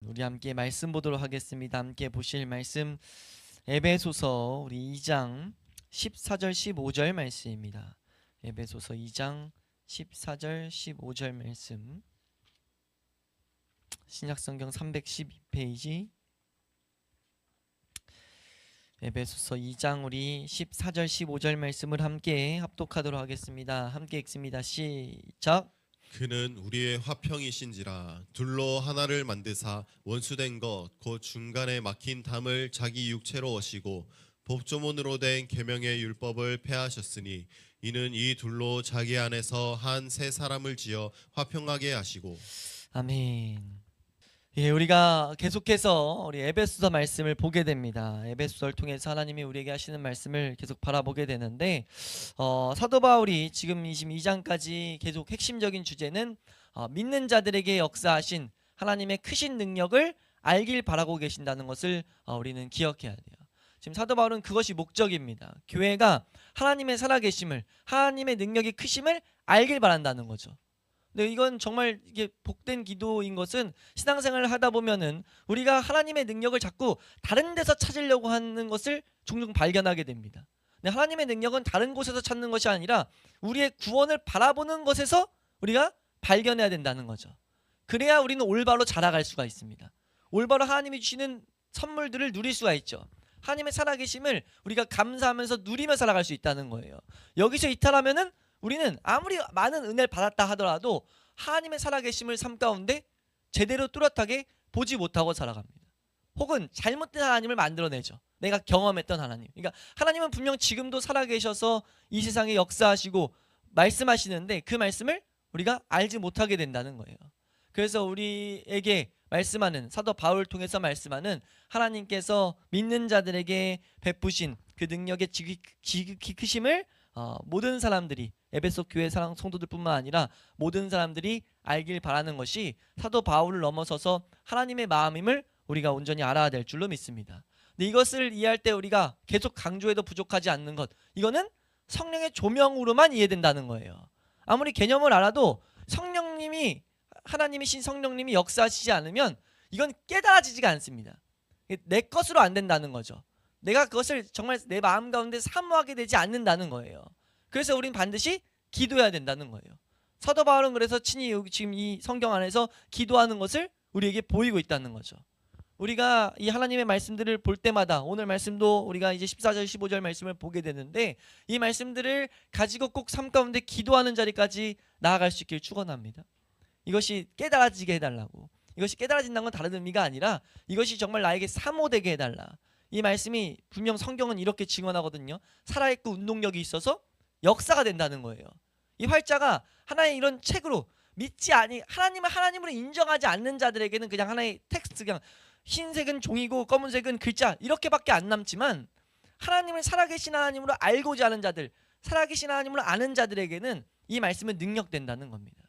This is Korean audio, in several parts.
우리 함께 말씀 보도록 하겠습니다. 함께 보실 말씀 에베소서 우리 2장 14절 15절 말씀입니다. 에베소서 2장 14절 15절 말씀, 신약성경 312페이지, 에베소서 2장 우리 14절 15절 말씀을 함께 합독하도록 하겠습니다. 함께 읽습니다. 시작. 그는 우리의 화평이신지라 둘로 하나를 만드사 원수된 것 곧 중간에 막힌 담을 자기 육체로 오시고 법조문으로 된 계명의 율법을 폐하셨으니 이는 이 둘로 자기 안에서 한 새 사람을 지어 화평하게 하시고. 아멘. 예, 우리가 계속해서 우리 에베소서 말씀을 보게 됩니다. 에베소서를 통해서 하나님이 우리에게 하시는 말씀을 계속 바라보게 되는데, 사도 바울이 지금 22장까지 계속 핵심적인 주제는 믿는 자들에게 역사하신 하나님의 크신 능력을 알길 바라고 계신다는 것을 우리는 기억해야 돼요. 지금 사도 바울은 그것이 목적입니다. 교회가 하나님의 살아계심을, 하나님의 능력이 크심을 알길 바란다는 거죠. 근데 이건 정말 이게 복된 기도인 것은, 신앙생활을 하다 보면은 우리가 하나님의 능력을 자꾸 다른 데서 찾으려고 하는 것을 종종 발견하게 됩니다. 근데 하나님의 능력은 다른 곳에서 찾는 것이 아니라 우리의 구원을 바라보는 것에서 우리가 발견해야 된다는 거죠. 그래야 우리는 올바로 자라갈 수가 있습니다. 올바로 하나님이 주시는 선물들을 누릴 수가 있죠. 하나님의 살아계심을 우리가 감사하면서 누리며 살아갈 수 있다는 거예요. 여기서 이탈하면은 우리는 아무리 많은 은혜를 받았다 하더라도 하나님의 살아계심을 삶 가운데 제대로 뚜렷하게 보지 못하고 살아갑니다. 혹은 잘못된 하나님을 만들어내죠. 내가 경험했던 하나님. 그러니까 하나님은 분명 지금도 살아계셔서 이 세상에 역사하시고 말씀하시는데 그 말씀을 우리가 알지 못하게 된다는 거예요. 그래서 우리에게 말씀하는, 사도 바울을 통해서 말씀하는 하나님께서 믿는 자들에게 베푸신 그 능력의 지극히 크심을 모든 사람들이, 에베소 교회 사랑 성도들뿐만 아니라 모든 사람들이 알길 바라는 것이 사도 바울을 넘어서서 하나님의 마음임을 우리가 온전히 알아야 될 줄로 믿습니다. 근데 이것을 이해할 때 우리가 계속 강조해도 부족하지 않는 것, 이거는 성령의 조명으로만 이해된다는 거예요. 아무리 개념을 알아도 성령님이, 하나님이신 성령님이 역사하시지 않으면 이건 깨달아지지가 않습니다. 내 것으로 안 된다는 거죠. 내가 그것을 정말 내 마음 가운데 사모하게 되지 않는다는 거예요. 그래서 우린 반드시 기도해야 된다는 거예요. 사도 바울은 그래서 친히 여기 지금 이 성경 안에서 기도하는 것을 우리에게 보이고 있다는 거죠. 우리가 이 하나님의 말씀들을 볼 때마다, 오늘 말씀도 우리가 이제 14절 15절 말씀을 보게 되는데, 이 말씀들을 가지고 꼭 삶 가운데 기도하는 자리까지 나아갈 수 있길 축원합니다. 이것이 깨달아지게 해달라고. 이것이 깨달아진다는 건 다른 의미가 아니라 이것이 정말 나에게 사모되게 해달라. 이 말씀이 분명 성경은 이렇게 증언하거든요. 살아있고 운동력이 있어서 역사가 된다는 거예요. 이 활자가 하나의 이런 책으로 믿지 아니, 하나님을 하나님으로 인정하지 않는 자들에게는 그냥 하나의 텍스트, 그냥 흰색은 종이고 검은색은 글자, 이렇게밖에 안 남지만 하나님을 살아계신 하나님으로 알고자 하는 자들, 살아계신 하나님으로 아는 자들에게는 이 말씀은 능력된다는 겁니다.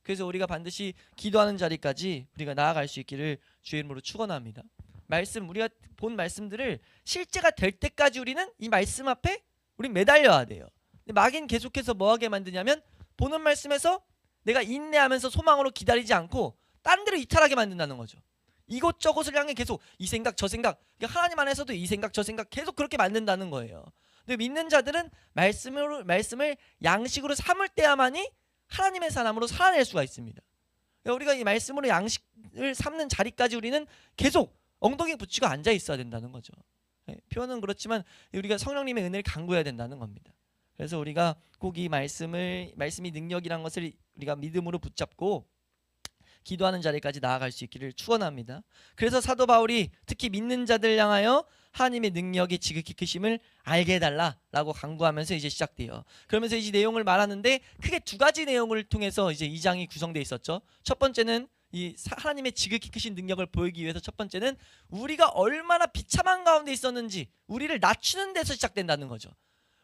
그래서 우리가 반드시 기도하는 자리까지 우리가 나아갈 수 있기를 주의 이름으로 축원합니다. 말씀, 우리가 본 말씀들을 실제가 될 때까지 우리는 이 말씀 앞에 우리 매달려야 돼요. 근데 마귀는 계속해서 뭐하게 만드냐면, 보는 말씀에서 내가 인내하면서 소망으로 기다리지 않고 딴 데로 이탈하게 만든다는 거죠. 이곳저곳을 향해 계속 이 생각 저 생각, 하나님 안에서도 이 생각 저 생각 계속 그렇게 만든다는 거예요. 근데 믿는 자들은 말씀을 양식으로 삼을 때야만이 하나님의 사람으로 살아낼 수가 있습니다. 그러니까 우리가 이 말씀으로 양식을 삼는 자리까지 우리는 계속 엉덩이 붙이고 앉아 있어야 된다는 거죠. 표현은 그렇지만 우리가 성령님의 은혜를 간구해야 된다는 겁니다. 그래서 우리가 꼭 이 말씀이 능력이란 것을 우리가 믿음으로 붙잡고 기도하는 자리까지 나아갈 수 있기를 축원합니다. 그래서 사도 바울이 특히 믿는 자들 향하여 하나님의 능력이 지극히 크심을 알게 해달라라고 강구하면서 이제 시작돼요. 그러면서 이제 내용을 말하는데 크게 두 가지 내용을 통해서 이제 2장이 구성되어 있었죠. 첫 번째는 이 하나님의 지극히 크신 능력을 보이기 위해서, 첫 번째는 우리가 얼마나 비참한 가운데 있었는지 우리를 낮추는 데서 시작된다는 거죠.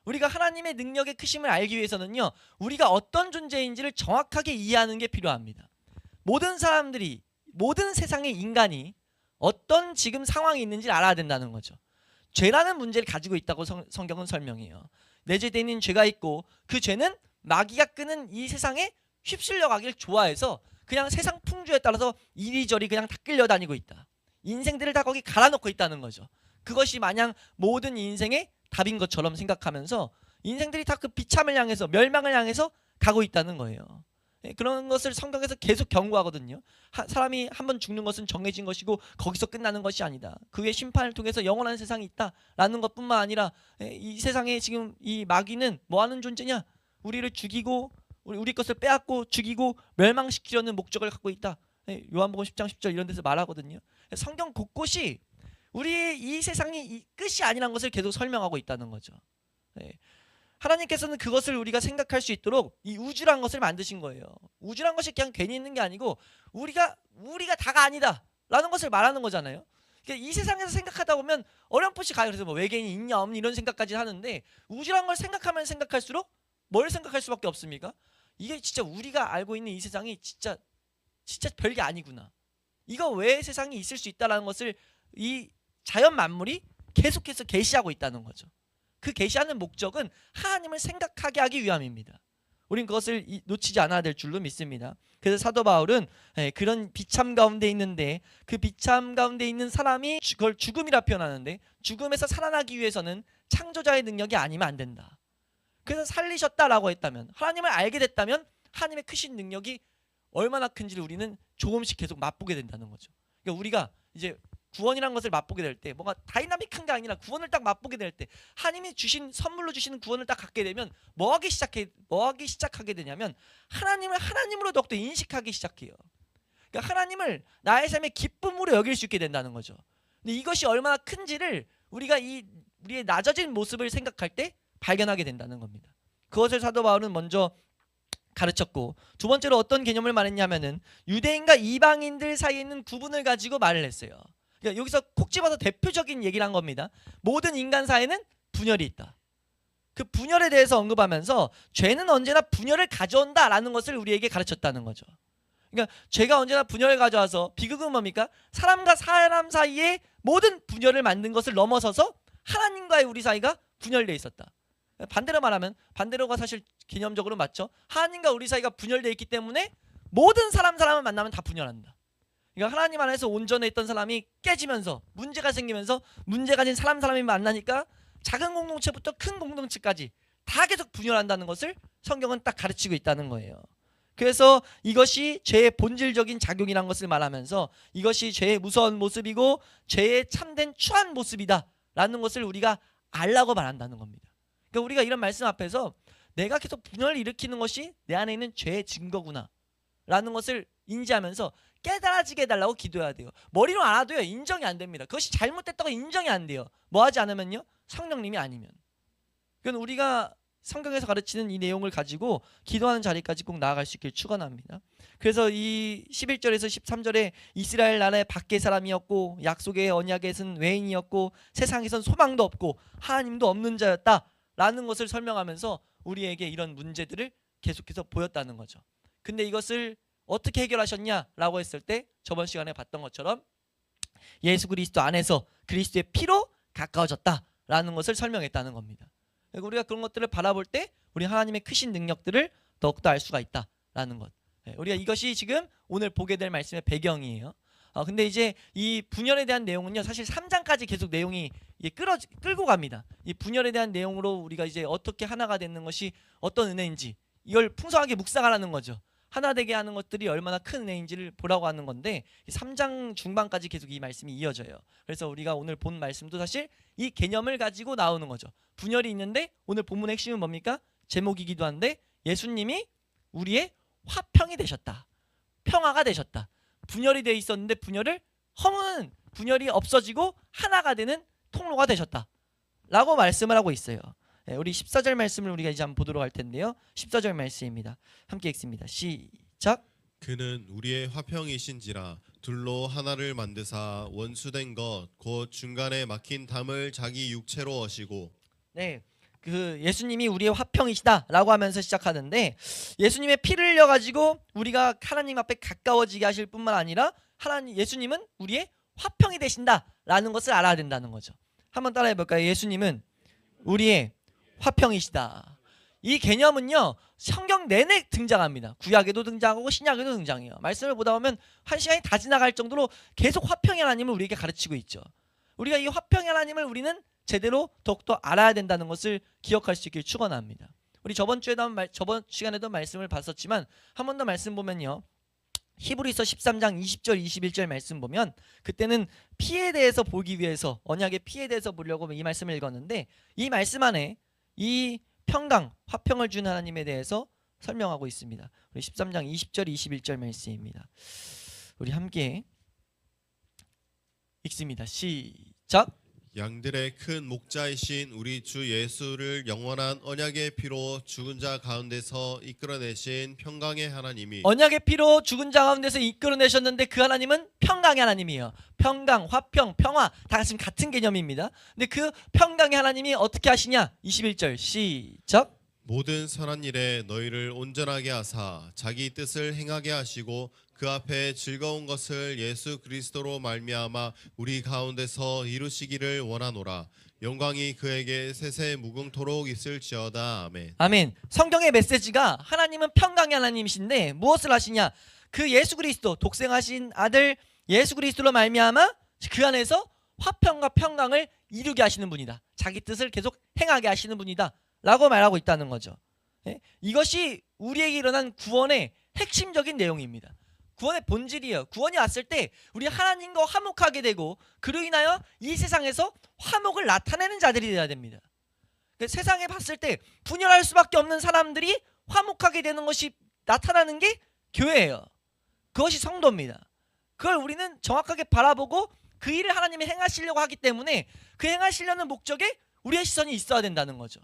우리가 하나님의 능력의 크심을 알기 위해서는요, 우리가 어떤 존재인지를 정확하게 이해하는 게 필요합니다. 모든 사람들이, 모든 세상의 인간이 어떤 지금 상황이 있는지를 알아야 된다는 거죠. 죄라는 문제를 가지고 있다고 성경은 설명해요. 내재되는 죄가 있고, 그 죄는 마귀가 끄는 이 세상에 휩쓸려 가길 좋아해서 그냥 세상 풍경 풍조에 따라서 이리저리 그냥 다 끌려다니고 있다. 인생들을 다 거기 갈아놓고 있다는 거죠. 그것이 마냥 모든 인생의 답인 것처럼 생각하면서 인생들이 다 그 비참을 향해서 멸망을 향해서 가고 있다는 거예요. 그런 것을 성경에서 계속 경고하거든요. 사람이 한번 죽는 것은 정해진 것이고 거기서 끝나는 것이 아니다. 그의 심판을 통해서 영원한 세상이 있다라는 것뿐만 아니라 이 세상에 지금 이 마귀는 뭐하는 존재냐? 우리를 죽이고 우리 것을 빼앗고 죽이고 멸망시키려는 목적을 갖고 있다. 요한복음 10장 10절 이런 데서 말하거든요. 성경 곳곳이 우리의 이 세상이 끝이 아니라는 것을 계속 설명하고 있다는 거죠. 하나님께서는 그것을 우리가 생각할 수 있도록 이 우주란 것을 만드신 거예요. 우주란 것이 그냥 괜히 있는 게 아니고 우리가 다가 아니다 라는 것을 말하는 거잖아요. 그러니까 이 세상에서 생각하다 보면 어렴풋이 가요. 그래서 뭐 외계인이 있냐 없냐 이런 생각까지 하는데 우주란 걸 생각하면 생각할수록 뭘 생각할 수밖에 없습니까? 이게 진짜 우리가 알고 있는 이 세상이 진짜 별게 아니구나. 이거 외에 세상이 있을 수 있다는 것을 이 자연 만물이 계속해서 계시하고 있다는 거죠. 그 계시하는 목적은 하나님을 생각하게 하기 위함입니다. 우린 그것을 놓치지 않아야 될 줄로 믿습니다. 그래서 사도 바울은 그런 비참 가운데 있는데 그 비참 가운데 있는 사람이 그걸 죽음이라 표현하는데 죽음에서 살아나기 위해서는 창조자의 능력이 아니면 안 된다. 그래서 살리셨다라고 했다면 하나님을 알게 됐다면 하나님의 크신 능력이 얼마나 큰지를 우리는 조금씩 계속 맛보게 된다는 거죠. 그러니까 우리가 이제 구원이라는 것을 맛보게 될 때 뭔가 다이나믹한 게 아니라 구원을 딱 맛보게 될 때 하나님이 주신 선물로 주시는 구원을 딱 갖게 되면 뭐 하기 시작하게 되냐면 하나님을 하나님으로 더욱더 인식하기 시작해요. 그러니까 하나님을 나의 삶의 기쁨으로 여길 수 있게 된다는 거죠. 근데 이것이 얼마나 큰지를 우리가 우리의 낮아진 모습을 생각할 때 발견하게 된다는 겁니다. 그것을 사도 바울은 먼저 가르쳤고 두 번째로 어떤 개념을 말했냐면은 유대인과 이방인들 사이에 있는 구분을 가지고 말을 했어요. 그러니까 여기서 콕 집어서 대표적인 얘기를 한 겁니다. 모든 인간 사이에는 분열이 있다. 그 분열에 대해서 언급하면서 죄는 언제나 분열을 가져온다라는 것을 우리에게 가르쳤다는 거죠. 그러니까 죄가 언제나 분열을 가져와서 비극은 뭡니까? 사람과 사람 사이에 모든 분열을 만든 것을 넘어서서 하나님과의 우리 사이가 분열되어 있었다. 반대로 말하면 반대로가 사실 개념적으로 맞죠. 하나님과 우리 사이가 분열되어 있기 때문에 모든 사람을 만나면 다 분열한다. 그러니까 하나님 안에서 온전해 있던 사람이 깨지면서 문제가 생기면서 문제 가진 사람이 만나니까 작은 공동체부터 큰 공동체까지 다 계속 분열한다는 것을 성경은 딱 가르치고 있다는 거예요. 그래서 이것이 죄의 본질적인 작용이라는 것을 말하면서 이것이 죄의 무서운 모습이고 죄의 참된 추한 모습이다라는 것을 우리가 알라고 말한다는 겁니다. 그러니까 우리가 이런 말씀 앞에서 내가 계속 분열을 일으키는 것이 내 안에 있는 죄의 증거구나 라는 것을 인지하면서 깨달아지게 해달라고 기도해야 돼요. 머리로 알아도요 인정이 안 됩니다. 그것이 잘못됐다고 인정이 안 돼요. 뭐 하지 않으면요? 성령님이 아니면. 그건 우리가 성경에서 가르치는 이 내용을 가지고 기도하는 자리까지 꼭 나아갈 수 있길 축원합니다. 그래서 이 11절에서 13절에 이스라엘 나라의 밖의 사람이었고 약속의 언약에선 외인이었고 세상에선 소망도 없고 하나님도 없는 자였다라는 것을 설명하면서 우리에게 이런 문제들을 계속해서 보였다는 거죠. 근데 이것을 어떻게 해결하셨냐라고 했을 때 저번 시간에 봤던 것처럼 예수 그리스도 안에서 그리스도의 피로 가까워졌다라는 것을 설명했다는 겁니다. 우리가 그런 것들을 바라볼 때 우리 하나님의 크신 능력들을 더욱더 알 수가 있다라는 것. 우리가 이것이 지금 오늘 보게 될 말씀의 배경이에요. 근데 이제 이 분열에 대한 내용은요 사실 3장까지 계속 내용이 끌고 갑니다. 이 분열에 대한 내용으로 우리가 이제 어떻게 하나가 되는 것이 어떤 은혜인지 이걸 풍성하게 묵상하라는 거죠. 하나 되게 하는 것들이 얼마나 큰 은혜인지를 보라고 하는 건데 3장 중반까지 계속 이 말씀이 이어져요. 그래서 우리가 오늘 본 말씀도 사실 이 개념을 가지고 나오는 거죠. 분열이 있는데 오늘 본문의 핵심은 뭡니까? 제목이기도 한데 예수님이 우리의 화평이 되셨다. 평화가 되셨다. 분열이 돼 있었는데 허무는 분열이 없어지고 하나가 되는 통로가 되셨다 라고 말씀을 하고 있어요. 우리 14절 말씀을 우리가 이제 한번 보도록 할 텐데요. 14절 말씀입니다. 함께 읽습니다. 시작. 그는 우리의 화평이신지라 둘로 하나를 만드사 원수된 것 곧 중간에 막힌 담을 자기 육체로 어시고. 네, 그 예수님이 우리의 화평이시다라고 하면서 시작하는데 예수님의 피를 흘려 가지고 우리가 하나님 앞에 가까워지게 하실 뿐만 아니라 예수님은 우리의 화평이 되신다라는 것을 알아야 된다는 거죠. 한번 따라해 볼까요? 예수님은 우리의 화평이시다. 이 개념은요 성경 내내 등장합니다. 구약에도 등장하고 신약에도 등장해요. 말씀을 보다 보면 한 시간이 다 지나갈 정도로 계속 화평의 하나님을 우리에게 가르치고 있죠. 우리가 이 화평의 하나님을 우리는 제대로 더욱더 알아야 된다는 것을 기억할 수 있길 축원합니다. 우리 저번 시간에도 말씀을 봤었지만 한 번 더 말씀 보면요. 히브리서 13장 20절 21절 말씀 보면 그때는 피에 대해서 보기 위해서 언약의 피에 대해서 보려고 이 말씀을 읽었는데 이 말씀 안에 이 평강, 화평을 준 하나님에 대해서 설명하고 있습니다. 우리 13장 20절 21절 말씀입니다. 우리 함께 읽습니다. 시작. 양들의 큰 목자이신 우리 주 예수를 영원한 언약의 피로 죽은 자 가운데서 이끌어내신 평강의 하나님이 언약의 피로 죽은 자 가운데서 이끌어내셨는데 그 하나님은 평강의 하나님이에요. 평강, 화평, 평화 다 지금 같은 개념입니다. 근데 그 평강의 하나님이 어떻게 하시냐? 21절 시작. 모든 선한 일에 너희를 온전하게 하사 자기 뜻을 행하게 하시고 그 앞에 즐거운 것을 예수 그리스도로 말미암아 우리 가운데서 이루시기를 원하노라. 영광이 그에게 세세 무궁토록 있을지어다. 아멘. 아멘. 성경의 메시지가 하나님은 평강의 하나님이신데 무엇을 하시냐? 그 예수 그리스도 독생하신 아들 예수 그리스도로 말미암아 그 안에서 화평과 평강을 이루게 하시는 분이다. 자기 뜻을 계속 행하게 하시는 분이다 라고 말하고 있다는 거죠. 예? 이것이 우리에게 일어난 구원의 핵심적인 내용입니다. 구원의 본질이에요. 구원이 왔을 때 우리 하나님과 화목하게 되고 그로 인하여 이 세상에서 화목을 나타내는 자들이 되어야 됩니다. 그러니까 세상에 봤을 때 분열할 수밖에 없는 사람들이 화목하게 되는 것이 나타나는 게 교회예요. 그것이 성도입니다. 그걸 우리는 정확하게 바라보고 그 일을 하나님이 행하시려고 하기 때문에 그 행하시려는 목적에 우리의 시선이 있어야 된다는 거죠.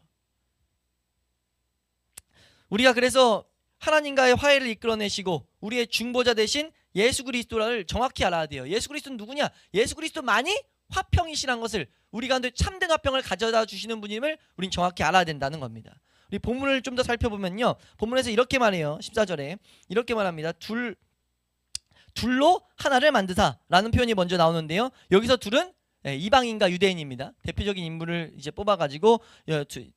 우리가 그래서 하나님과의 화해를 이끌어내시고 우리의 중보자 되신 예수 그리스도를 정확히 알아야 돼요. 예수 그리스도는 누구냐? 예수 그리스도만이 화평이시란 것을 우리 가운데 참된 화평을 가져다 주시는 분임을 우린 정확히 알아야 된다는 겁니다. 우리 본문을 좀 더 살펴보면요. 본문에서 이렇게 말해요. 14절에 이렇게 말합니다. 둘로 하나를 만드사 라는 표현이 먼저 나오는데요. 여기서 둘은 이방인과 유대인입니다. 대표적인 인물을 이제 뽑아가지고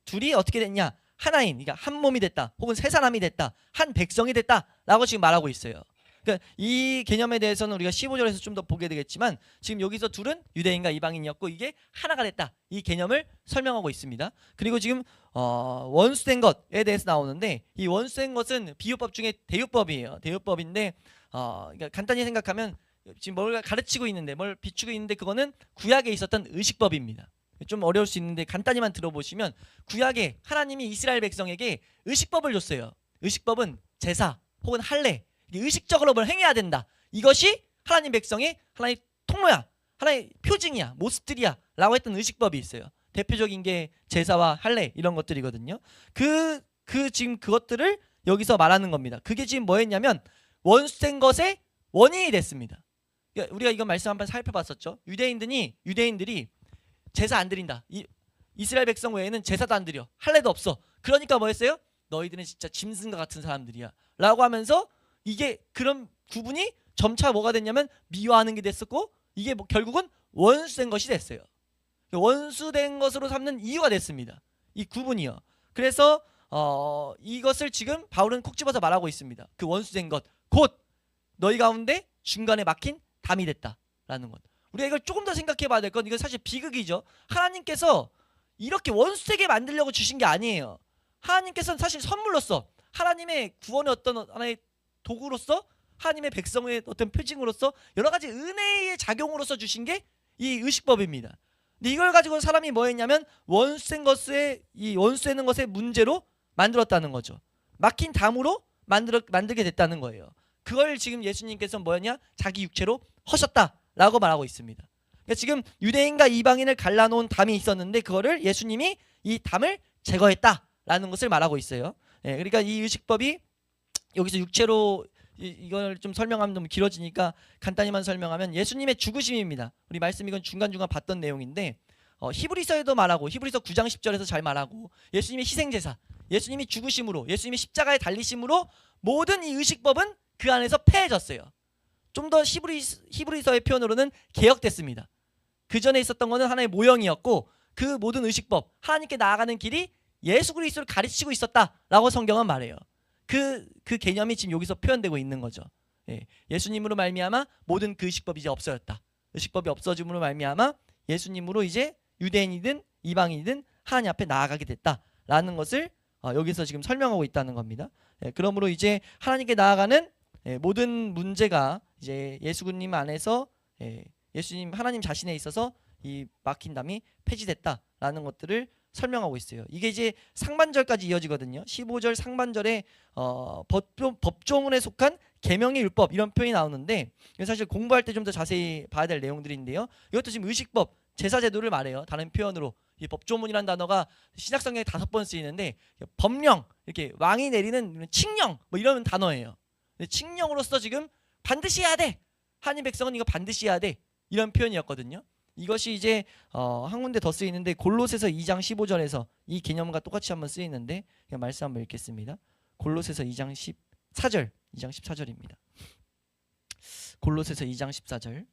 둘이 어떻게 됐냐? 하나인, 그러니까 한 몸이 됐다, 혹은 세 사람이 됐다, 한 백성이 됐다라고 지금 말하고 있어요. 그러니까 이 개념에 대해서는 우리가 15절에서 좀 더 보게 되겠지만 지금 여기서 둘은 유대인과 이방인이었고 이게 하나가 됐다, 이 개념을 설명하고 있습니다. 그리고 지금 원수된 것에 대해서 나오는데 이 원수된 것은 비유법 중에 대유법이에요. 대유법인데 그러니까 간단히 생각하면 지금 뭘 가르치고 있는데 뭘 비추고 있는데 그거는 구약에 있었던 의식법입니다. 좀 어려울 수 있는데 간단히만 들어보시면 구약에 하나님이 이스라엘 백성에게 의식법을 줬어요. 의식법은 제사 혹은 할례, 의식적으로 뭘 행해야 된다. 이것이 하나님 백성의 하나의 통로야, 하나의 표징이야, 모습들이야 라고 했던 의식법이 있어요. 대표적인 게 제사와 할례 이런 것들이거든요. 지금 그것들을 여기서 말하는 겁니다. 그게 지금 뭐였냐면 원수된 것의 원인이 됐습니다. 그러니까 우리가 이거 말씀 한번 살펴봤었죠. 유대인들이 제사 안 드린다. 이스라엘 백성 외에는 제사도 안 드려. 할례도 없어. 그러니까 뭐 했어요? 너희들은 진짜 짐승과 같은 사람들이야 라고 하면서 이게 그런 구분이 점차 뭐가 됐냐면 미워하는 게 됐었고 이게 결국은 원수된 것이 됐어요. 원수된 것으로 삼는 이유가 됐습니다. 이 구분이요. 그래서 이것을 지금 바울은 콕 집어서 말하고 있습니다. 그 원수된 것 곧 너희 가운데 중간에 막힌 담이 됐다라는 것. 우리가 이걸 조금 더 생각해 봐야 될 건 이건 사실 비극이죠. 하나님께서 이렇게 원수되게 만들려고 주신 게 아니에요. 하나님께서는 사실 선물로서 하나님의 구원의 어떤 하나의 도구로서 하나님의 백성의 어떤 표징으로서 여러 가지 은혜의 작용으로서 주신 게 이 의식법입니다. 근데 이걸 가지고 사람이 뭐 했냐면 원수된 것의 문제로 만들었다는 거죠. 막힌 담으로 만들게 됐다는 거예요. 그걸 지금 예수님께서 뭐였냐? 자기 육체로 허셨다라고 말하고 있습니다. 그러니까 지금 유대인과 이방인을 갈라놓은 담이 있었는데 그거를 예수님이 이 담을 제거했다라는 것을 말하고 있어요. 그러니까 이 의식법이 여기서 육체로 이걸 좀 설명하면 너무 길어지니까 간단히만 설명하면 예수님의 죽으심입니다. 우리 말씀 이건 중간중간 봤던 내용인데 히브리서에도 말하고 히브리서 9장 10절에서 잘 말하고 예수님의 희생제사, 예수님이 죽으심으로, 예수님이 십자가에 달리심으로 모든 이 의식법은 그 안에서 폐해졌어요. 좀 더 히브리서의 표현으로는 개혁됐습니다. 그 전에 있었던 것은 하나의 모형이었고 그 모든 의식법, 하나님께 나아가는 길이 예수 그리스도를 가르치고 있었다라고 성경은 말해요. 그 개념이 지금 여기서 표현되고 있는 거죠. 예, 예수님으로 말미암아 모든 그 의식법이 이제 없어졌다. 의식법이 없어짐으로 말미암아 예수님으로 이제 유대인이든 이방인이든 하나님 앞에 나아가게 됐다라는 것을 여기서 지금 설명하고 있다는 겁니다. 예, 그러므로 이제 하나님께 나아가는 모든 문제가 이제 예수님 안에서 예수님 하나님 자신에 있어서 이 막힌 담이 폐지됐다라는 것들을 설명하고 있어요. 이게 이제 상반절까지 이어지거든요. 15절 상반절에 법조문에 속한 계명의 율법 이런 표현이 나오는데 사실 공부할 때 좀 더 자세히 봐야 될 내용들인데요. 이것도 지금 의식법, 제사제도를 말해요. 다른 표현으로 이 법조문이라는 단어가 신약성경에 5번 쓰이는데 법령, 이렇게 왕이 내리는 칙령 뭐 이런 단어예요. 칙령으로서 지금 반드시 해야 돼. 하나님 백성은 이거 반드시 해야 돼. 이런 표현이었거든요. 이것이 이제 한 군데 더 쓰이는데 골로새서 2장 15절에서 이 개념과 똑같이 한번 쓰이는데 그냥 말씀 한번 읽겠습니다. 골로새서 2장 14절, 2장 14절입니다. 골로새서 2장 14절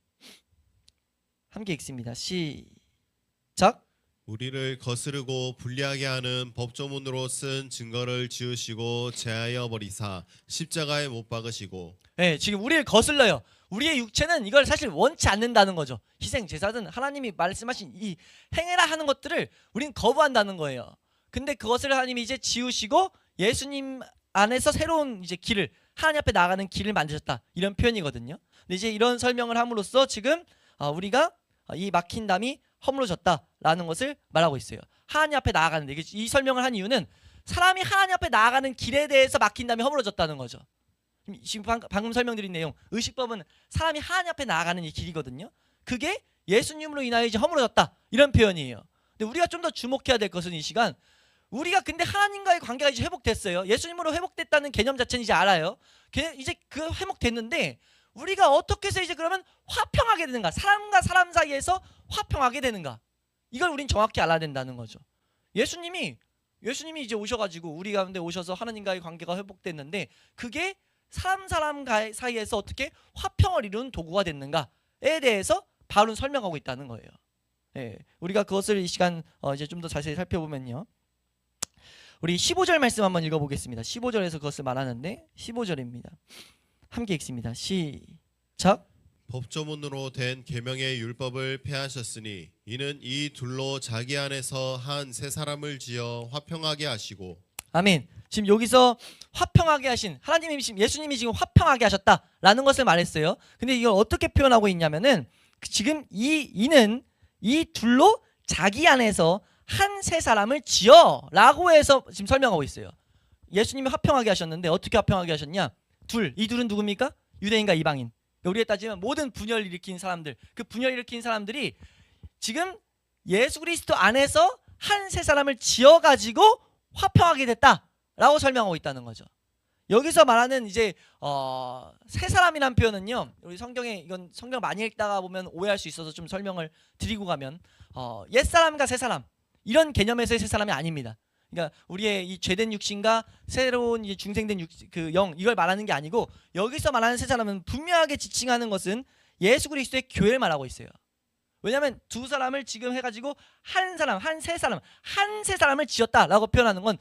함께 읽습니다. 시작. 우리를 거스르고 불리하게 하는 법조문으로 쓴 증거를 지우시고 제하여 버리사 십자가에 못 박으시고. 네, 지금 우리를 거슬러요. 우리의 육체는 이걸 사실 원치 않는다는 거죠. 희생 제사든 하나님이 말씀하신 이 행해라 하는 것들을 우린 거부한다는 거예요. 근데 그것을 하나님이 이제 지우시고 예수님 안에서 새로운 이제 길을 하나님 앞에 나가는 길을 만드셨다 이런 표현이거든요. 근데 이제 이런 설명을 함으로써 지금 우리가 이 막힌 담이 허물어졌다라는 것을 말하고 있어요. 하나님 앞에 나아가는데 이 설명을 한 이유는 사람이 하나님 앞에 나아가는 길에 대해서 막힌 담이 허물어졌다는 거죠. 지금 방금 설명드린 내용, 의식법은 사람이 하나님 앞에 나아가는 이 길이거든요. 그게 예수님으로 인하여 이제 허물어졌다 이런 표현이에요. 근데 우리가 좀 더 주목해야 될 것은 이 시간 우리가 근데 하나님과의 관계가 이제 회복됐어요. 예수님으로 회복됐다는 개념 자체는 이제 알아요. 이제 그 회복됐는데 우리가 어떻게 해서 이제 그러면 화평하게 되는가? 사람과 사람 사이에서 화평하게 되는가? 이걸 우린 정확히 알아야 된다는 거죠. 예수님이 이제 오셔가지고 우리 가운데 오셔서 하나님과의 관계가 회복됐는데 그게 사람 사이에서 어떻게 화평을 이루는 도구가 됐는가에 대해서 바울은 설명하고 있다는 거예요. 예, 우리가 그것을 이 시간 이제 좀 더 자세히 살펴보면요. 우리 15절 말씀 한번 읽어보겠습니다. 15절에서 그것을 말하는데 15절입니다. 함께 읽습니다. 시작. 법조문으로 된 계명의 율법을 폐하셨으니 이는 이 둘로 자기 안에서 한 새 사람을 지어 화평하게 하시고. 아멘. 지금 여기서 화평하게 하신 하나님이 지금 예수님이 지금 화평하게 하셨다라는 것을 말했어요. 근데 이걸 어떻게 표현하고 있냐면은 지금 이는 이 둘로 자기 안에서 한 새 사람을 지어라고 해서 지금 설명하고 있어요. 예수님이 화평하게 하셨는데 어떻게 화평하게 하셨냐? 이 둘은 누굽니까? 유대인과 이방인. 우리에 따지면 모든 분열을 일으킨 사람들, 그 분열을 일으킨 사람들이 지금 예수 그리스도 안에서 한 새 사람을 지어가지고 화평하게 됐다라고 설명하고 있다는 거죠. 여기서 말하는 이제 새 사람이란 표현은요, 우리 성경에 이건 성경 많이 읽다가 보면 오해할 수 있어서 좀 설명을 드리고 가면 옛 사람과 새 사람 이런 개념에서의 새 사람이 아닙니다. 그러니까 우리의 이 죄된 육신과 새로운 이제 중생된 그 영 이걸 말하는 게 아니고 여기서 말하는 새 사람은 분명하게 지칭하는 것은 예수 그리스도의 교회를 말하고 있어요. 왜냐하면 두 사람을 지금 해가지고 한 새 사람을 지었다라고 표현하는 건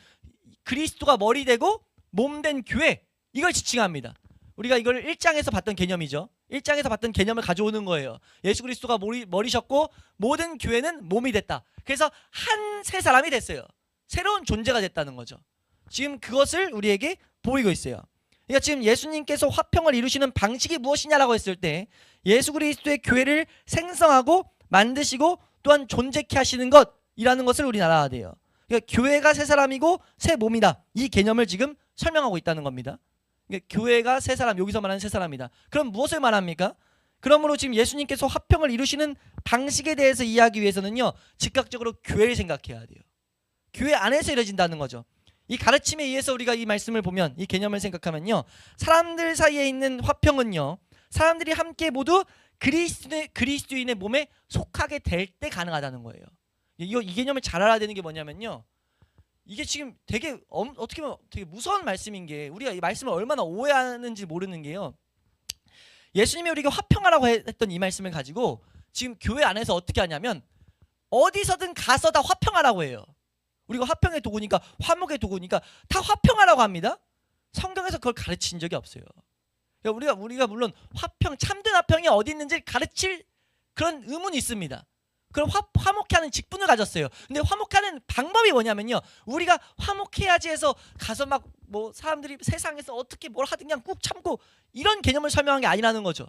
그리스도가 머리 되고 몸 된 교회 이걸 지칭합니다. 우리가 이걸 1장에서 봤던 개념이죠. 1장에서 봤던 개념을 가져오는 거예요. 예수 그리스도가 머리셨고 모든 교회는 몸이 됐다. 그래서 한 새 사람이 됐어요. 새로운 존재가 됐다는 거죠. 지금 그것을 우리에게 보이고 있어요. 그러니까 지금 예수님께서 화평을 이루시는 방식이 무엇이냐라고 했을 때 예수 그리스도의 교회를 생성하고 만드시고 또한 존재케 하시는 것이라는 것을 우리는 알아야 돼요. 그러니까 교회가 새 사람이고 새 몸이다. 이 개념을 지금 설명하고 있다는 겁니다. 그러니까 교회가 새 사람, 여기서 말하는 새 사람이다. 그럼 무엇을 말합니까? 그러므로 지금 예수님께서 화평을 이루시는 방식에 대해서 이해하기 위해서는요, 즉각적으로 교회를 생각해야 돼요. 교회 안에서 이루어진다는 거죠. 이 가르침에 의해서 우리가 이 말씀을 보면, 이 개념을 생각하면요, 사람들 사이에 있는 화평은요, 사람들이 함께 모두 그리스도인의 몸에 속하게 될 때 가능하다는 거예요. 이 개념을 잘 알아야 되는 게 뭐냐면요, 이게 지금 되게 어떻게 보면 되게 무서운 말씀인 게, 우리가 이 말씀을 얼마나 오해하는지 모르는 게요, 예수님이 우리에게 화평하라고 했던 이 말씀을 가지고 지금 교회 안에서 어떻게 하냐면 어디서든 가서 다 화평하라고 해요. 우리가 화평의 도구니까 화목의 도구니까 다 화평하라고 합니다. 성경에서 그걸 가르친 적이 없어요. 그러니까 우리가 물론 화평, 참된 화평이 어디 있는지 가르칠 그런 의문이 있습니다. 그럼 화목해 하는 직분을 가졌어요. 근데 화목하는 방법이 뭐냐면요, 우리가 화목해야지 해서 가서 막 뭐 사람들이 세상에서 어떻게 뭘 하든 그냥 꾹 참고 이런 개념을 설명한 게 아니라는 거죠.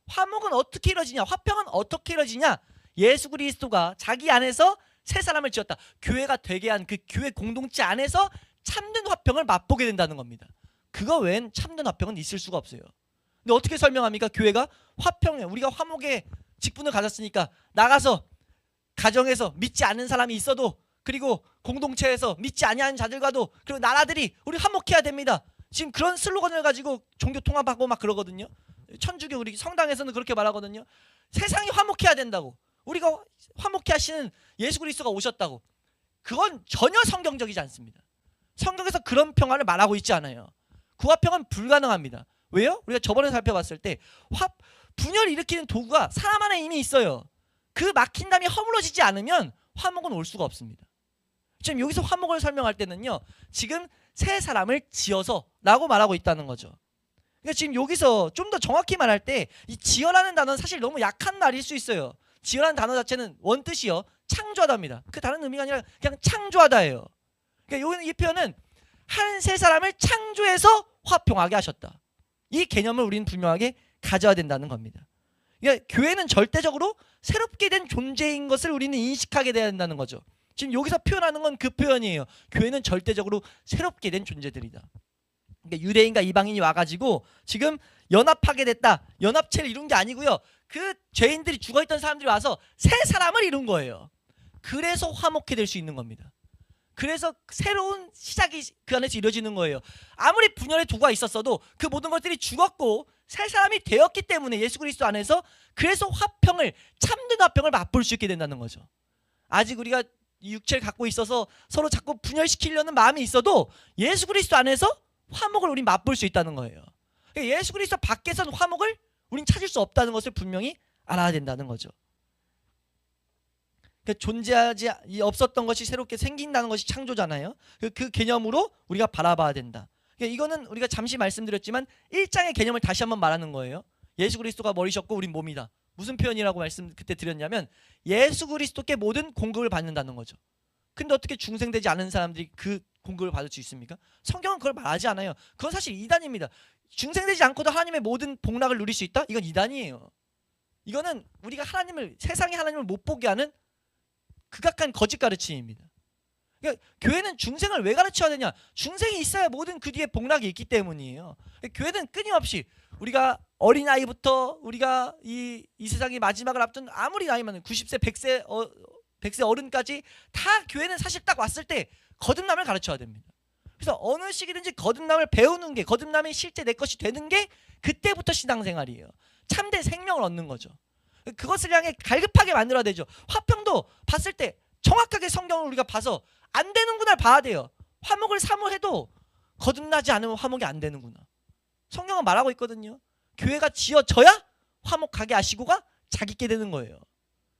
화목은 어떻게 이루어지냐, 화평은 어떻게 이루어지냐, 예수 그리스도가 자기 안에서 새 사람을 지었다, 교회가 되게 한 그 교회 공동체 안에서 참된 화평을 맛보게 된다는 겁니다. 그거 외엔 참된 화평은 있을 수가 없어요. 근데 어떻게 설명합니까? 교회가 화평에, 우리가 화목의 직분을 가졌으니까 나가서 가정에서 믿지 않는 사람이 있어도, 그리고 공동체에서 믿지 아니하는 자들과도, 그리고 나라들이 우리 화목해야 됩니다. 지금 그런 슬로건을 가지고 종교 통합하고 막 그러거든요. 천주교 우리 성당에서는 그렇게 말하거든요. 세상이 화목해야 된다고, 우리가 화목해 하시는 예수 그리스도가 오셨다고. 그건 전혀 성경적이지 않습니다. 성경에서 그런 평화를 말하고 있지 않아요. 그 화평은 불가능합니다. 왜요? 우리가 저번에 살펴봤을 때 분열을 일으키는 도구가 사람 안에 이미 있어요. 그 막힌 담이 허물어지지 않으면 화목은 올 수가 없습니다. 지금 여기서 화목을 설명할 때는요, 지금 새 사람을 지어서 라고 말하고 있다는 거죠. 그러니까 지금 여기서 좀 더 정확히 말할 때 이 지어라는 단어는 사실 너무 약한 말일 수 있어요. 지어라는 단어 자체는 원뜻이요, 창조하다입니다. 그 다른 의미가 아니라 그냥 창조하다예요. 그러니까 여기는 이 표현은 한 새 사람을 창조해서 화평하게 하셨다, 이 개념을 우리는 분명하게 가져야 된다는 겁니다. 그러니까 교회는 절대적으로 새롭게 된 존재인 것을 우리는 인식하게 돼야 된다는 거죠. 지금 여기서 표현하는 건 그 표현이에요. 교회는 절대적으로 새롭게 된 존재들이다. 그러니까 유대인과 이방인이 와가지고 지금 연합하게 됐다, 연합체를 이룬 게 아니고요, 그 죄인들이 죽어있던 사람들이 와서 새 사람을 이룬 거예요. 그래서 화목해 될 수 있는 겁니다. 그래서 새로운 시작이 그 안에서 이루어지는 거예요. 아무리 분열의 도구가 있었어도 그 모든 것들이 죽었고 새 사람이 되었기 때문에 예수 그리스도 안에서, 그래서 화평을, 참된 화평을 맛볼 수 있게 된다는 거죠. 아직 우리가 이 육체를 갖고 있어서 서로 자꾸 분열시키려는 마음이 있어도 예수 그리스도 안에서 화목을 우린 맛볼 수 있다는 거예요. 그러니까 예수 그리스도 밖에서는 화목을 우린 찾을 수 없다는 것을 분명히 알아야 된다는 거죠. 그러니까 존재하지 없었던 것이 새롭게 생긴다는 것이 창조잖아요. 그 개념으로 우리가 바라봐야 된다. 그러니까 이거는 우리가 잠시 말씀드렸지만 1장의 개념을 다시 한번 말하는 거예요. 예수 그리스도가 머리셨고 우린 몸이다. 무슨 표현이라고 말씀 그때 드렸냐면 예수 그리스도께 모든 공급을 받는다는 거죠. 근데 어떻게 중생되지 않은 사람들이 그 공급을 받을 수 있습니까? 성경은 그걸 말하지 않아요. 그건 사실 이단입니다. 중생되지 않고도 하나님의 모든 복락을 누릴 수 있다? 이건 이단이에요. 이거는 우리가 하나님을, 세상의 하나님을 못 보게 하는 극악한 거짓 가르침입니다. 그러니까 교회는 중생을 왜 가르쳐야 되냐? 중생이 있어야 모든 그 뒤에 복락이 있기 때문이에요. 그러니까 교회는 끊임없이 우리가 어린아이부터 우리가 이 세상의 마지막을 앞둔 아무리 나이 많은 90세, 100세 어른까지 다 교회는 사실 딱 왔을 때 거듭남을 가르쳐야 됩니다. 그래서 어느 시기든지 거듭남을 배우는 게, 거듭남이 실제 내 것이 되는 게 그때부터 신앙생활이에요. 참된 생명을 얻는 거죠. 그것을 향해 갈급하게 만들어야 되죠. 화평도 봤을 때 정확하게 성경을 우리가 봐서 안 되는구나 봐야 돼요. 화목을 사모해도 거듭나지 않으면 화목이 안 되는구나. 성경은 말하고 있거든요. 교회가 지어져야 화목하게 하시고가 자기께 되는 거예요.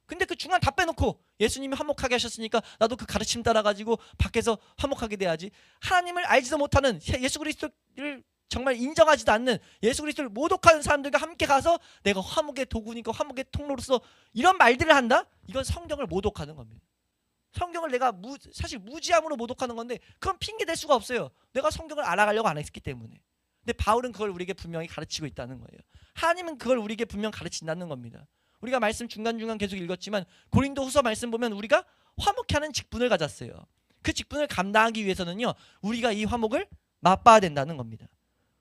근데 그 중간 다 빼놓고 예수님이 화목하게 하셨으니까 나도 그 가르침 따라가지고 밖에서 화목하게 돼야지. 하나님을 알지도 못하는, 예수 그리스도를 정말 인정하지도 않는, 예수 그리스도를 모독하는 사람들과 함께 가서 내가 화목의 도구니까 화목의 통로로서 이런 말들을 한다? 이건 성경을 모독하는 겁니다. 성경을 내가 사실 무지함으로 모독하는 건데 그건 핑계 댈 수가 없어요. 내가 성경을 알아가려고 안 했기 때문에. 근데 바울은 그걸 우리에게 분명히 가르치고 있다는 거예요. 하나님은 그걸 우리에게 분명 가르친다는 겁니다. 우리가 말씀 중간중간 계속 읽었지만 고린도 후서 말씀 보면 우리가 화목케 하는 직분을 가졌어요. 그 직분을 감당하기 위해서는요, 우리가 이 화목을 맛봐야 된다는 겁니다.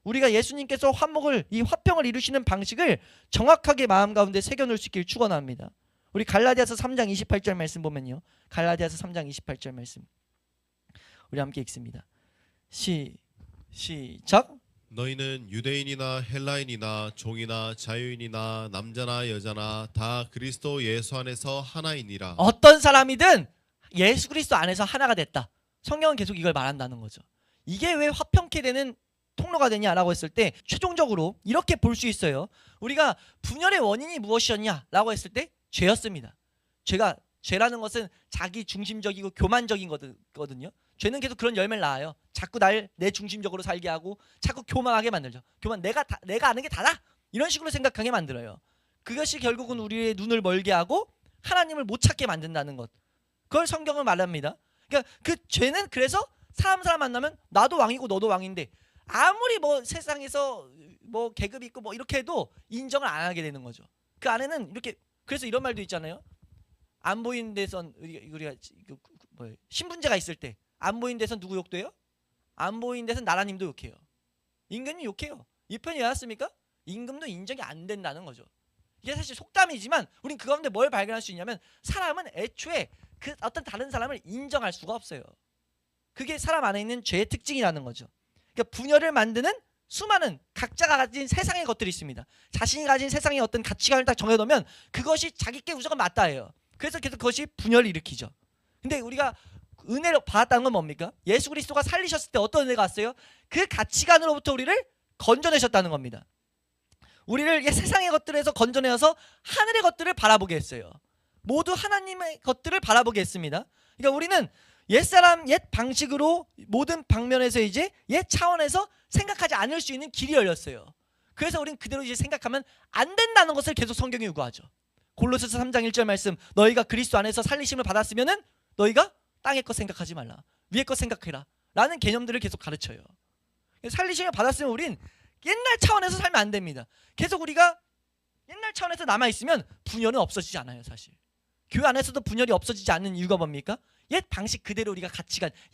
우리가 예수님께서 화목을, 이 화평을 이루시는 방식을 정확하게 마음 가운데 새겨놓을 수 있기를 축원합니다. 우리 갈라디아서 3장 28절 말씀 보면요, 갈라디아서 3장 28절 말씀 우리 함께 읽습니다. 시작. 너희는 유대인이나 헬라인이나 종이나 자유인이나 남자나 여자나 다 그리스도 예수 안에서 하나이니라. 어떤 사람이든 예수 그리스도 안에서 하나가 됐다. 성경은 계속 이걸 말한다는 거죠. 이게 왜 화평케 되는 통로가 되냐라고 했을 때 최종적으로 이렇게 볼 수 있어요. 우리가 분열의 원인이 무엇이었냐라고 했을 때 죄였습니다. 죄가 죄라는 것은 자기 중심적이고 교만적인 거거든요. 죄는 계속 그런 열매를 낳아요. 자꾸 내 중심적으로 살게 하고 자꾸 교만하게 만들죠. 내가 아는 게 다다 이런 식으로 생각하게 만들어요. 그것이 결국은 우리의 눈을 멀게 하고 하나님을 못 찾게 만든다는 것. 그걸 성경은 말합니다. 그러니까 그 죄는 그래서 사람 만나면 나도 왕이고 너도 왕인데 아무리 뭐 세상에서 뭐 계급 있고 뭐 이렇게 해도 인정을 안 하게 되는 거죠. 그 안에는 이렇게 그래서 이런 말도 있잖아요. 안 보이는 데선 우리가 신분제가 있을 때 안 보이는 데선 누구 욕돼요? 안 보이는 데선 나라님도 욕해요. 임금님 욕해요. 이 편이 왜 왔습니까? 임금도 인정이 안 된다는 거죠. 이게 사실 속담이지만 우린 그 가운데 뭘 발견할 수 있냐면 사람은 애초에 그 어떤 다른 사람을 인정할 수가 없어요. 그게 사람 안에 있는 죄의 특징이라는 거죠. 그러니까 분열을 만드는 수많은 각자가 가진 세상의 것들이 있습니다. 자신이 가진 세상의 어떤 가치관을 딱 정해놓으면 그것이 자기께 무조건 맞다예요. 그래서 계속 그것이 분열을 일으키죠. 근데 우리가 은혜를 받았다는 건 뭡니까? 예수 그리스도가 살리셨을 때 어떤 은혜가 왔어요? 그 가치관으로부터 우리를 건져내셨다는 겁니다. 우리를 세상의 것들에서 건져내어서 하늘의 것들을 바라보게 했어요. 모두 하나님의 것들을 바라보게 했습니다. 그러니까 우리는 옛사람 옛 방식으로 모든 방면에서 이제 옛 차원에서 생각하지 않을 수 있는 길이 열렸어요. 그래서 우리는 그대로 이제 생각하면 안 된다는 것을 계속 성경이 요구하죠. 골로새서 3장 1절 말씀, 너희가 그리스도 안에서 살리심을 받았으면은 너희가 땅의 것 생각하지 말라, 위의 것 생각해라 라는 개념들을 계속 가르쳐요. 살리심을 받았으면 우린 옛날 차원에서 살면 안 됩니다. 계속 우리가 옛날 차원에서 남아있으면 분열은 없어지지 않아요. 사실 교회 안에서도 분열이 없어지지 않는 이유가 뭡니까? 옛 방식 그대로 우리가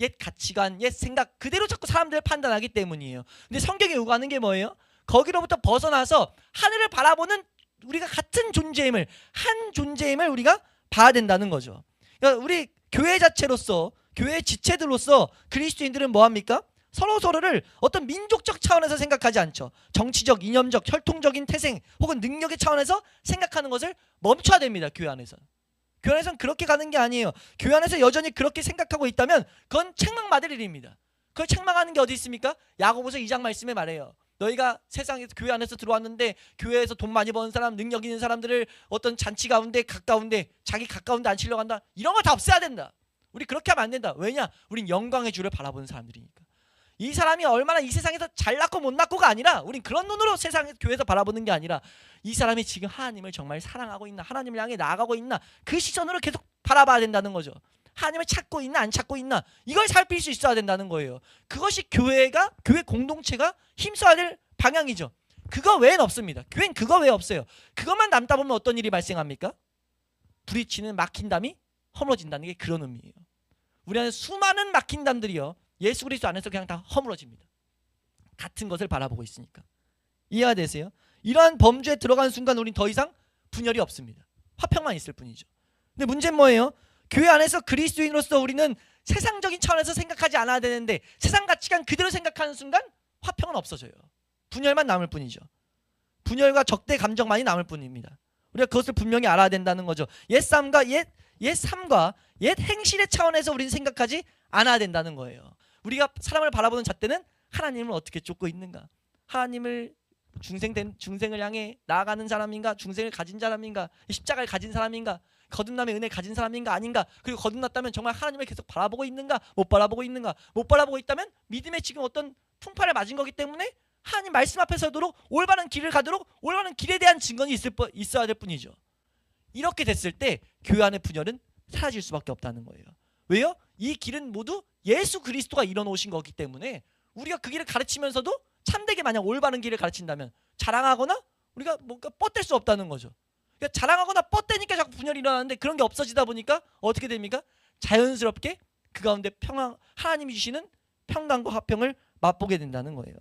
옛 가치관, 옛 생각 그대로 자꾸 사람들을 판단하기 때문이에요. 근데 성경이 요구하는 게 뭐예요? 거기로부터 벗어나서 하늘을 바라보는 우리가 같은 존재임을, 한 존재임을 우리가 봐야 된다는 거죠. 그러니까 우리 교회 자체로서, 교회 지체들로서 그리스도인들은 뭐합니까? 서로를 어떤 민족적 차원에서 생각하지 않죠. 정치적, 이념적, 혈통적인 태생 혹은 능력의 차원에서 생각하는 것을 멈춰야 됩니다. 교회 안에서는. 교회 안에서는 그렇게 가는 게 아니에요. 교회 안에서 여전히 그렇게 생각하고 있다면 그건 책망받을 일입니다. 그걸 책망하는 게 어디 있습니까? 야고보서 2장 말씀에 말해요. 너희가 세상에서 교회 안에서 들어왔는데 교회에서 돈 많이 버는 사람, 능력 있는 사람들을 어떤 잔치 가운데 가까운데 자기 가까운데 앉히려고 한다. 이런 거 다 없애야 된다. 우리 그렇게 하면 안 된다. 왜냐? 우린 영광의 주를 바라보는 사람들이니까. 이 사람이 얼마나 이 세상에서 잘났고 못났고가 아니라 우린 그런 눈으로 세상에서 교회에서 바라보는 게 아니라 이 사람이 지금 하나님을 정말 사랑하고 있나, 하나님을 향해 나아가고 있나, 그 시선으로 계속 바라봐야 된다는 거죠. 하나님을 찾고 있나 안 찾고 있나 이걸 살필 수 있어야 된다는 거예요. 그것이 교회 공동체가 힘써야 될 방향이죠. 그거 외엔 없습니다. 교회는 그거 외에 없어요. 그것만 남다 보면 어떤 일이 발생합니까? 부딪히는 막힌 담이 허물어진다는 게 그런 의미예요. 우리 안에 수많은 막힌 담들이요 예수 그리스도 안에서 그냥 다 허물어집니다. 같은 것을 바라보고 있으니까. 이해가 되세요? 이러한 범죄에 들어간 순간 우린 더 이상 분열이 없습니다. 화평만 있을 뿐이죠. 근데 문제는 뭐예요? 교회 안에서 그리스도인으로서 우리는 세상적인 차원에서 생각하지 않아야 되는데 세상 가치관 그대로 생각하는 순간 화평은 없어져요. 분열만 남을 뿐이죠. 분열과 적대 감정만이 남을 뿐입니다. 우리가 그것을 분명히 알아야 된다는 거죠. 옛 삶과 옛 행실의 차원에서 우리는 생각하지 않아야 된다는 거예요. 우리가 사람을 바라보는 잣대는 하나님을 어떻게 쫓고 있는가, 하나님을 중생을 향해 나아가는 사람인가, 중생을 가진 사람인가, 십자가를 가진 사람인가, 거듭남의 은혜를 가진 사람인가 아닌가, 그리고 거듭났다면 정말 하나님을 계속 바라보고 있는가, 못 바라보고 있는가, 못 바라보고 있다면 믿음의 지금 어떤 풍파를 맞은 거기 때문에 하나님 말씀 앞에 서도록 올바른 길을 가도록 올바른 길에 대한 증거는 있어야 될 뿐이죠. 이렇게 됐을 때 교회 안의 분열은 사라질 수밖에 없다는 거예요. 왜요? 이 길은 모두 예수 그리스도가 이뤄놓으신 거기 때문에 우리가 그 길을 가르치면서도 참되게 만약 올바른 길을 가르친다면 자랑하거나 우리가 뭔가 뻗댈 수 없다는 거죠. 그러니까 자랑하거나 뻗대니까 자꾸 분열이 일어나는데 그런 게 없어지다 보니까 어떻게 됩니까? 자연스럽게 그 가운데 하나님이 주시는 평강과 화평을 맛보게 된다는 거예요.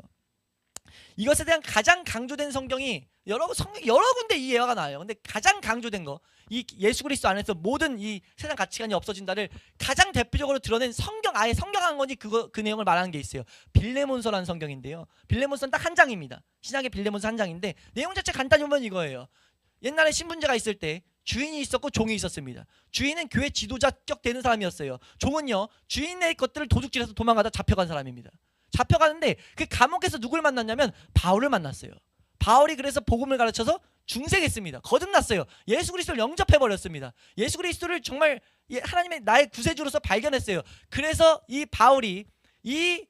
이것에 대한 가장 강조된 성경이 여러 군데 이 예화가 나와요. 근데 가장 강조된 거, 이 예수 그리스도 안에서 모든 이 세상 가치관이 없어진다를 가장 대표적으로 드러낸 성경, 아예 성경 한 권이 그 내용을 말하는 게 있어요. 빌레몬서라는 성경인데요. 빌레몬서는 딱 한 장입니다. 신약의 빌레몬서 한 장인데 내용 자체 간단히 보면 이거예요. 옛날에 신분제가 있을 때 주인이 있었고 종이 있었습니다. 주인은 교회 지도자격 되는 사람이었어요. 종은요 주인의 것들을 도둑질해서 도망가다 잡혀간 사람입니다. 잡혀가는데 그 감옥에서 누굴 만났냐면 바울을 만났어요. 바울이 그래서 복음을 가르쳐서 중생했습니다. 거듭났어요. 예수 그리스도를 영접해 버렸습니다. 예수 그리스도를 정말 하나님의 나의 구세주로서 발견했어요. 그래서 이 바울이 이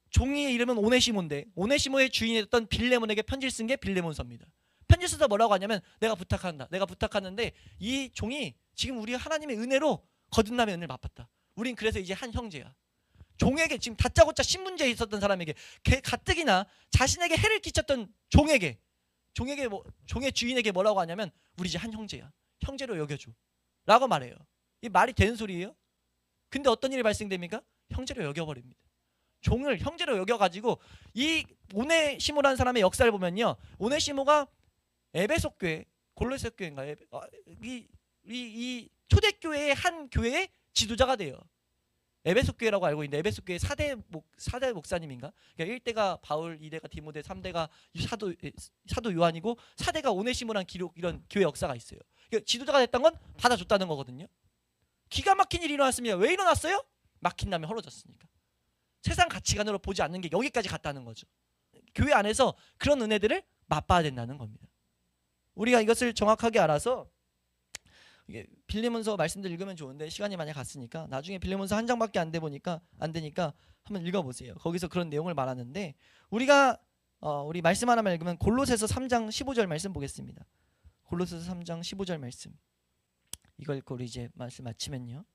종이의 이름은 오네시모인데 오네시모의 주인이었던 빌레몬에게 편지를 쓴 게 빌레몬서입니다. 편지 써서 뭐라고 하냐면 내가 부탁한다. 내가 부탁하는데 이 종이 지금 우리 하나님의 은혜로 거듭남의 은혜를 맛봤다. 우린 그래서 이제 한 형제야. 종에게 지금 다짜고짜 신문지에 있었던 사람에게 가뜩이나 자신에게 해를 끼쳤던 종에게 종의 주인에게 뭐라고 하냐면 우리 이제 한 형제야. 형제로 여겨줘. 라고 말해요. 이 말이 되는 소리예요? 근데 어떤 일이 발생됩니까? 형제로 여겨버립니다. 종을 형제로 여겨가지고 이 오네시모라는 사람의 역사를 보면요. 오네시모가 에베소 교회, 골로새 교회인가? 이 초대교회의 한 교회의 지도자가 돼요. 에베소 교회라고 알고 있는데 에베소 교회 4대 목사님인가? 그러니까 1대가 바울, 2대가 디모데, 3대가 사도 요한이고 4대가 오네시모라는 기록 이런 교회 역사가 있어요. 그러니까 지도자가 됐던 건 받아줬다는 거거든요. 기가 막힌 일이 일어났습니다. 왜 일어났어요? 막힌 다음에 헐어졌으니까. 세상 가치관으로 보지 않는 게 여기까지 갔다는 거죠. 교회 안에서 그런 은혜들을 맛봐야 된다는 겁니다. 우리가 이것을 정확하게 알아서 빌레몬서 말씀들 읽으면 좋은데 시간이 많이 갔으니까 나중에 빌레몬서 한 장밖에 안 되니까 한번 읽어보세요. 거기서 그런 내용을 말하는데 우리가 우리 말씀 하나만 읽으면 골로새서 3장 15절 말씀 보겠습니다. 골로새서 3장 15절 말씀 이걸 읽고 우리 이제 말씀 마치면요.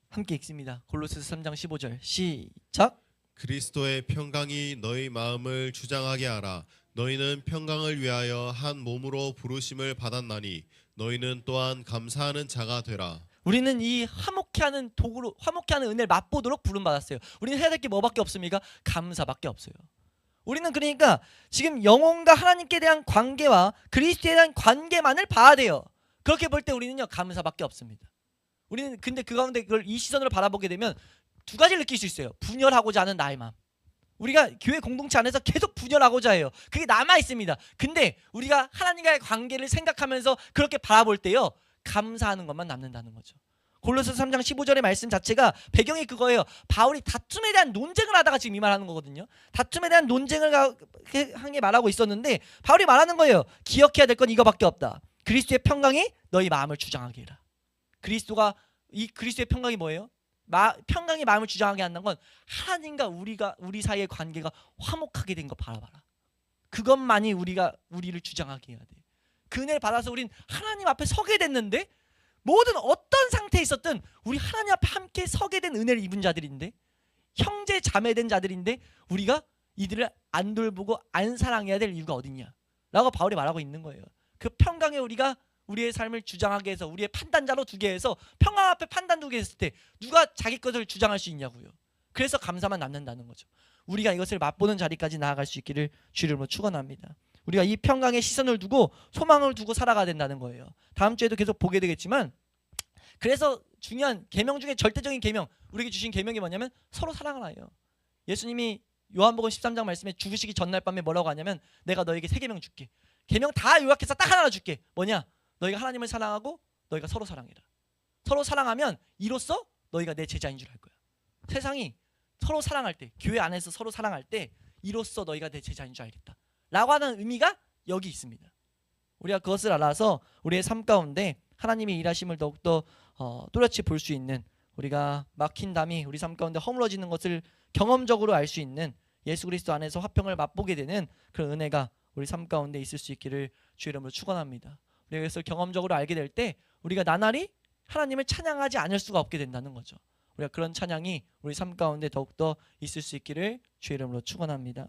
함께 읽습니다. 골로새서 3장 15절 시작. 그리스도의 평강이 너희 마음을 주장하게 하라. 너희는 평강을 위하여 한 몸으로 부르심을 받았나니 너희는 또한 감사하는 자가 되라. 우리는 이 화목해하는 도구로 화목해하는 은혜를 맛보도록 부름받았어요. 우리는 해야 될 게 뭐밖에 없습니까? 감사밖에 없어요. 우리는 그러니까 지금 영혼과 하나님께 대한 관계와 그리스도에 대한 관계만을 봐야 돼요. 그렇게 볼 때 우리는요 감사밖에 없습니다. 우리는 근데 그 가운데 그걸 이 시선으로 바라보게 되면 두 가지를 느낄 수 있어요. 분열하고자 하는 나의 마음. 우리가 교회 공동체 안에서 계속 분열하고자 해요. 그게 남아 있습니다. 근데 우리가 하나님과의 관계를 생각하면서 그렇게 바라볼 때요 감사하는 것만 남는다는 거죠. 골로새서 3장 15절의 말씀 자체가 배경이 그거예요. 바울이 다툼에 대한 논쟁을 하다가 지금 이 말하는 거거든요. 다툼에 대한 논쟁을 한 게 말하고 있었는데 바울이 말하는 거예요. 기억해야 될 건 이거밖에 없다. 그리스도의 평강이 너희 마음을 주장하게 해라. 그리스도의 평강이 뭐예요? 평강이 마음을 주장하게 한다는 건 하나님과 우리 사이의 관계가 화목하게 된 거 바라봐라. 그것만이 우리를 주장하게 해야 돼. 그 은혜를 받아서 우린 하나님 앞에 서게 됐는데 모든 어떤 상태에 있었든 우리 하나님 앞에 함께 서게 된 은혜를 입은 자들인데 형제 자매된 자들인데 우리가 이들을 안 돌보고 안 사랑해야 될 이유가 어딨냐 라고 바울이 말하고 있는 거예요. 그 평강에 우리가 우리의 삶을 주장하게 해서 우리의 판단자로 두게 해서 평강 앞에 판단 두게 했을 때 누가 자기 것을 주장할 수 있냐고요. 그래서 감사만 남는다는 거죠. 우리가 이것을 맛보는 자리까지 나아갈 수 있기를 주 이름으로 축원합니다. 우리가 이 평강에 시선을 두고 소망을 두고 살아가야 된다는 거예요. 다음 주에도 계속 보게 되겠지만 그래서 중요한 계명 중에 절대적인 계명 우리에게 주신 계명이 뭐냐면 서로 사랑하라예요. 예수님이 요한복음 13장 말씀에 죽으시기 전날 밤에 뭐라고 하냐면 내가 너에게 세 계명 줄게. 계명 다 요약해서 딱 하나 줄게. 뭐냐? 너희가 하나님을 사랑하고 너희가 서로 사랑해라. 서로 사랑하면 이로써 너희가 내 제자인 줄 알 거야. 세상이 서로 사랑할 때 교회 안에서 서로 사랑할 때 이로써 너희가 내 제자인 줄 알겠다 라고 하는 의미가 여기 있습니다. 우리가 그것을 알아서 우리의 삶 가운데 하나님의 일하심을 더욱더 또렷이 볼 수 있는 우리가 막힌 담이 우리 삶 가운데 허물어지는 것을 경험적으로 알 수 있는 예수 그리스도 안에서 화평을 맛보게 되는 그런 은혜가 우리 삶 가운데 있을 수 있기를 주의 이름으로 축원합니다. 우리가 이것을 경험적으로 알게 될 때 우리가 나날이 하나님을 찬양하지 않을 수가 없게 된다는 거죠. 우리가 그런 찬양이 우리 삶 가운데 더욱더 있을 수 있기를 주의 이름으로 축원합니다.